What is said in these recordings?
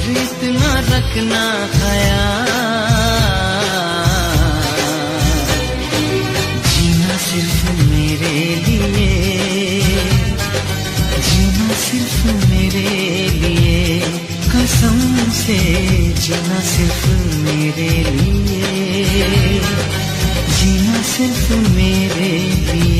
इतना रखना ख्याल, जीना सिर्फ मेरे लिए, जीना सिर्फ मेरे लिए, कसम से जीना सिर्फ मेरे लिए, जीना सिर्फ मेरे लिए।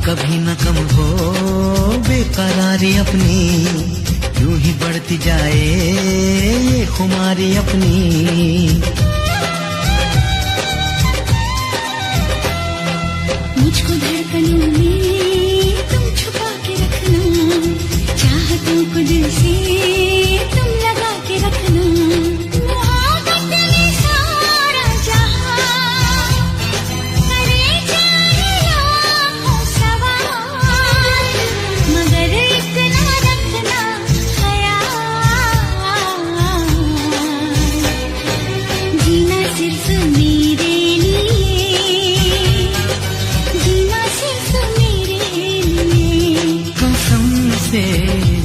कभी न कम हो बेकरारी अपनी, यूं ही बढ़ती जाए ये खुमारी अपनी। मुझको धड़कनों में तुम छुपा के रखना, चाहतों को दिल से तुम लगा के रखना।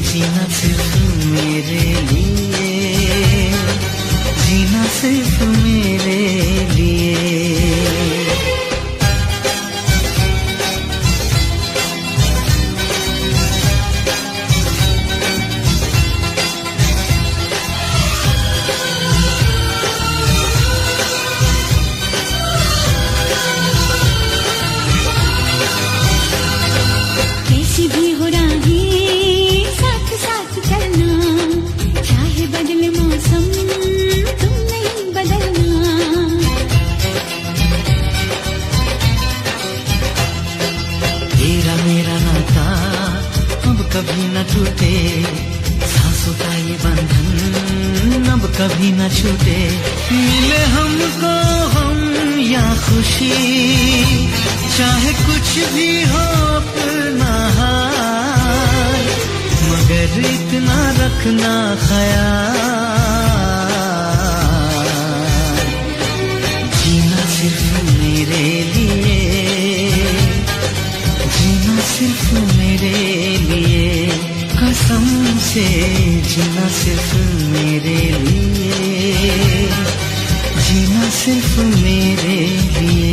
जीना सिर्फ मेरे लिए, जीना सिर्फ मेरे लिए। कैसी भी हो राहें बदले मौसम तुम नहीं बदलना। तेरा मेरा नाता अब कभी न टूटे, सांसों का ये बंधन अब कभी न छूटे। मिले हमको हम या खुशी, चाहे कुछ भी हो अपना हाल, मगर इतना रखना ख्याल, जीना सिर्फ मेरे लिए, जीना सिर्फ मेरे लिए, कसम से जीना सिर्फ मेरे लिए, जीना सिर्फ मेरे लिए।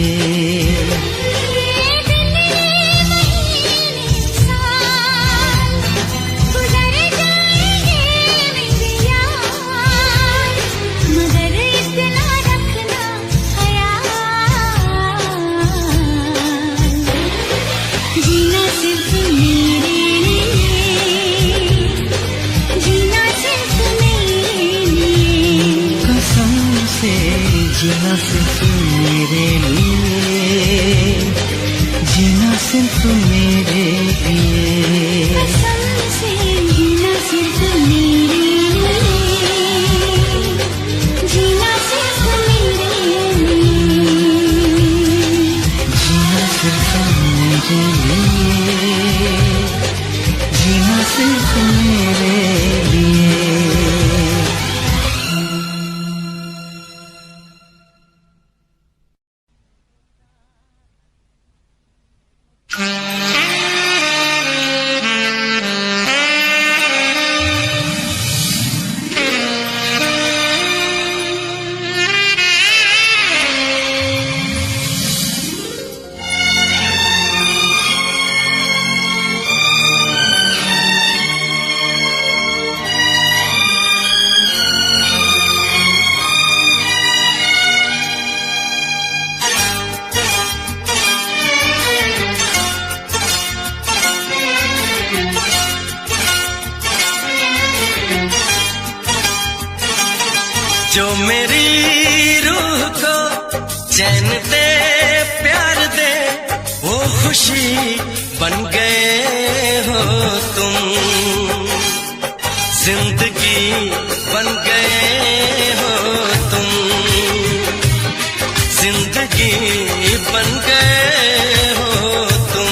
जीना सिर्फ मेरे लिए, जीना सिर्फ मेरे लिए, कसम से जीना सिर्फ मेरे लिए, जीना सिर्फ मेरे लिए, जीना सिर्फ मेरे लिए, जीना सिर्फ मेरे लिए। जो मेरी रूह को चैन दे प्यार दे वो खुशी बन गए हो तुम जिंदगी बन गए हो तुम जिंदगी बन गए हो तुम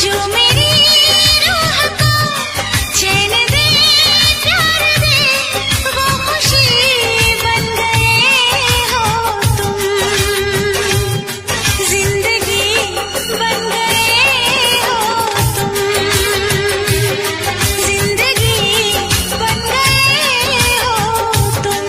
जो मेरी रूह को चैन दे प्यार दे वो खुशी बन गए हो तुम जिंदगी बन गए हो तुम जिंदगी बन गए हो तुम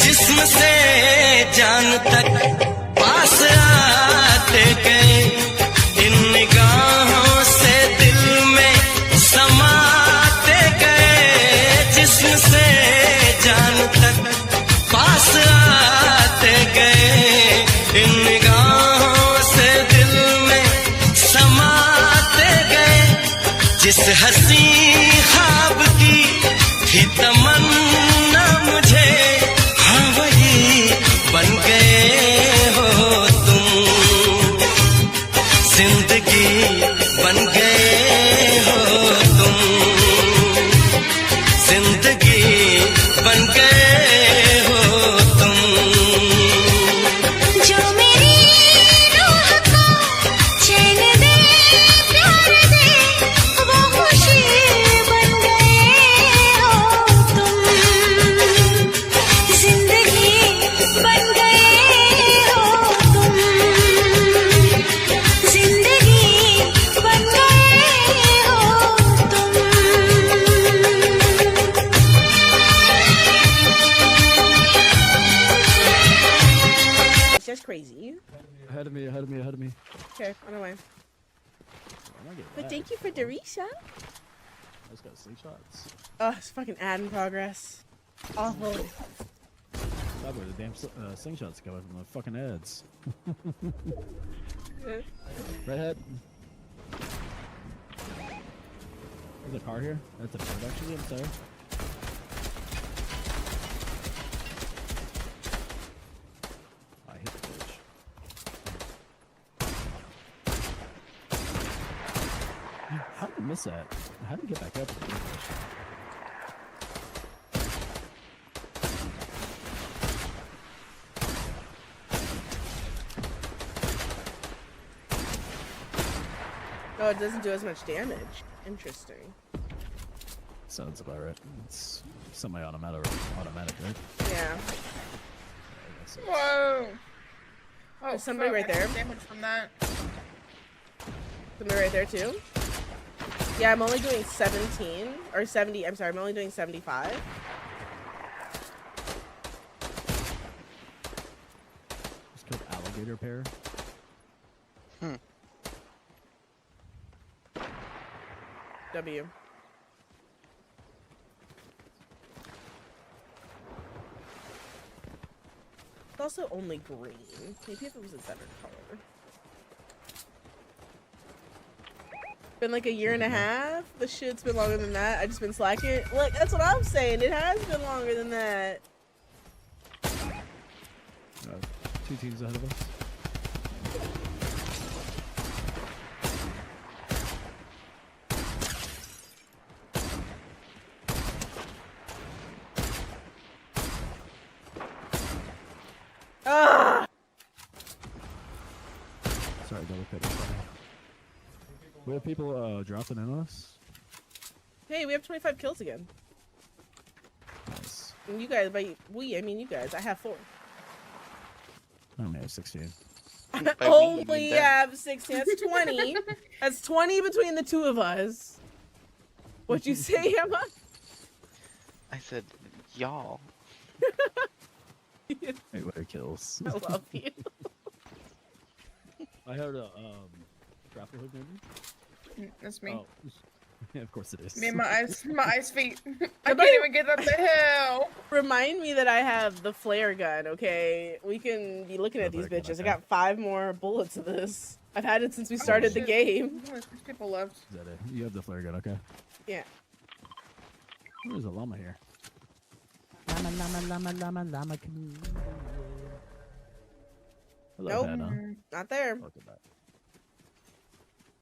जिस्म से जान तक पास आते गए इन निगाहों से दिल में समाते गए जिस्म से जान तक पास आते गए इन निगाहों से दिल में समाते गए जिस हंसी ख्वाब की थी तमन्ना मुझे हाँ वही बन गए हो तुम जिंदगी बन गए हो तुम जिंदगी बन गए हो तुम जो मेरी रूह को चैन दे प्यार दे वो खुशी बन गए हो तुम जिंदगी बन गए हो तुम जिंदगी बन गए हो तुम It's just crazy. Ahead of me, ahead of me, ahead of me. Okay, on the way. I'm not getting But that. thank you for Dorisha. I just got slingshots. Oh, it's fucking ad in progress. Awful. God, where the damn slingshots coming from the fucking ads. Redhead. There's a car here. That's a bird actually. I'm sorry. I hit the bitch. How did I miss that? How did I get back up? Oh, it doesn't do as much damage. Interesting. Sounds about right. It's semi-automatic, right? Yeah. That's it. Whoa! Oh, There's somebody fuck, right I there. took damage from that. Somebody right there too. Yeah, I'm only doing 17 or 70. I'm sorry, I'm only doing 75. It's called alligator pair. W. It's also only green. Maybe if it was a better color. Been like a year and a half. The shit's been longer than that. I just been slacking. Look, that's what I'm saying. It has been longer than that. 2 teams ahead of us. Ah! Sorry, double pick. We have people dropping in on us. Hey, we have 25 kills again. Nice. And you guys, by we, I mean you guys. I have 4. I only have 16. I But we only need that. have 16. That's 20. That's 20 between the two of us. What'd you say, Emma? I said, y'all. Anyway, kills. I love you. I heard a grapple hook maybe. That's me. Oh, yeah, of course it is. Me and my ice feet. I Somebody- can't even get up the hill. Remind me that I have the flare gun, okay? We can be looking at The these flare gun, bitches. I okay. got 5 more bullets of this. I've had it since we started the shit. game. Oh, there's people left. Is that it? You have the flare gun, okay? Yeah. There's a llama here. Llama. Nope. Pad, huh? Not there. Look at that.